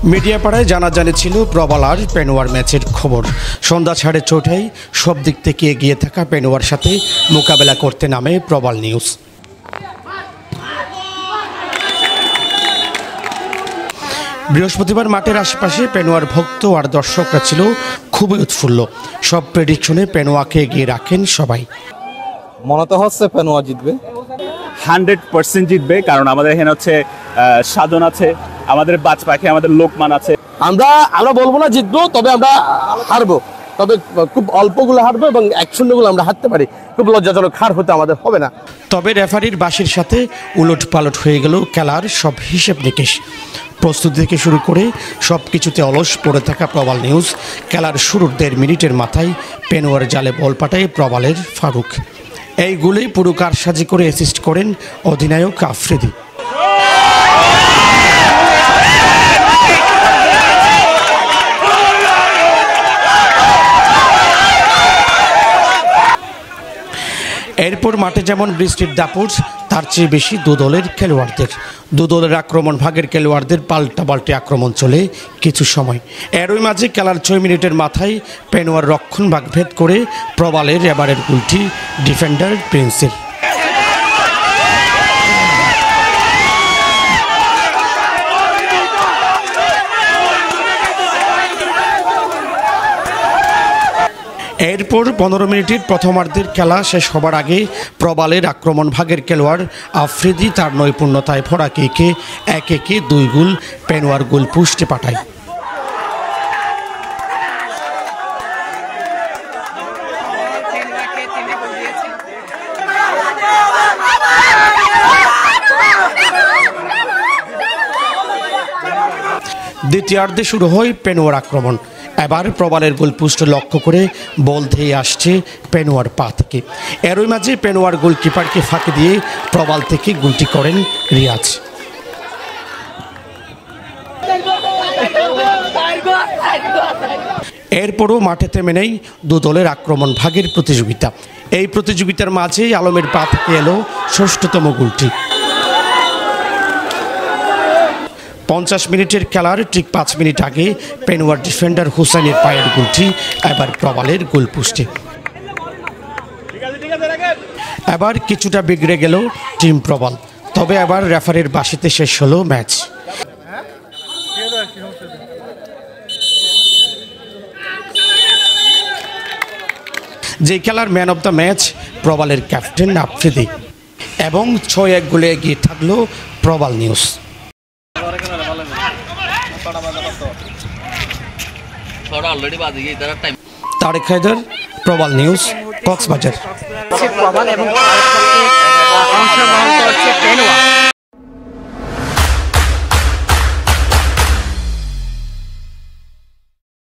Media পাড়ায় জানাজানি ছিল প্রবাল আর পেনোয়ার ম্যাচের খবর। সন্ধ্যা 4:30টায় সব দিক থেকে এগিয়ে থাকা পেনোয়ার সাথে মোকাবেলা করতে নামে প্রবাল নিউজ। বৃহস্পতিবার মাঠের আশেপাশে পেনোয়ার ভক্ত আর দর্শকরা ছিল খুবই উৎফুল্ল। সব প্রেডিকশনে পেনোয়াকে এগিয়ে রাখেন সবাই। মনে তো হচ্ছে পেনোয়া জিতবে, 100% জিতবে, কারণ আমাদের এখানে হচ্ছে সাধন আছে, আমাদের বাজ পাখি, আমাদের লোকমান আছে। আমরা বলবো না জিতবো, তবে আমরা হারবো, তবে খুব অল্পগুলো হারবো এবং 1-0 আমরা হারতে পারি। খুব লজ্জাজনক হার হতে আমাদের হবে না। তবে রেফারির বাঁশির সাথে উলট পালট হয়ে গেল খেলার সব হিসেব নিকেশ। প্রস্তুতি থেকে শুরু করে সব কিছুতে অলস পড়ে থাকা প্রবাল নিউজ খেলার শুরুর 1.5 মিনিটের মাথায় পেনোয়ার জালে বল পাঠায় প্রবালের ফারুক। এই গোলে পুরো কারসাজি করে অ্যাসিস্ট করেন অধিনায়ক আফ্রিদি। এরপর মাঠে যেমন বৃষ্টির দাপট, তার চেয়ে বেশি দু দলের আক্রমণ ভাগের খেলোয়াড়দের পাল্টাপাল্টি আক্রমণ চলে কিছু সময়। এরই মাঝে খেলার 6 মিনিটের মাথায় পেনোয়ার রক্ষণ ভাগ ভেদ করে প্রবালের এবারের গোলটি ডিফেন্ডার প্রিন্সের। এরপর 15 মিনিটের প্রথমার্ধের খেলা শেষ হবার আগে প্রবালের আক্রমণ ভাগের খেলোয়াড় আফ্রিদি তার নৈপুণ্যতায় ফরাকিকে 1-1 2 গোল পেনোয়ার গোল পোস্টে পাঠায়। দ্বিতীয়ার্ধে শুরু হয় পেনোয়ার আক্রমণ। এবার প্রবালের গোলপোস্ট লক্ষ্য করে বল ধেয়ে আসছে পেনোয়ার পা থেকে। এরই মাঝে পেনোয়ার গোলকিপারকে ফাঁকি দিয়ে প্রবাল থেকে গোলটি করেন রিয়াজ। এরপরও মাঠে থেমে নেই দু দলের আক্রমণ ভাগের প্রতিযোগিতা। এই প্রতিযোগিতার মাঝেই আলমের পা থেকে এলো 6ষ্ঠতম গোলটি। 50 মিনিটের খেলার ঠিক 5 মিনিট আগে পেনোয়ার ডিফেন্ডার হুসাইনের পায়ের গোলটি এবার প্রবালের গোলপোস্টে। এবার কিছুটা বিগড়ে গেল টিম প্রবাল, তবে এবার রেফারির বাঁশিতে শেষ হলো ম্যাচ। যে খেলার ম্যান অব দ্য ম্যাচ প্রবালের ক্যাপ্টেন আফ্রিদি, এবং 6-1 গোলে এগিয়ে থাকলো প্রবাল নিউজ। তারেক হায়দার, প্রবাল নিউজ, কক্সবাজার। প্রবাল এবং অংশগ্রহণ করছে পেনোয়া।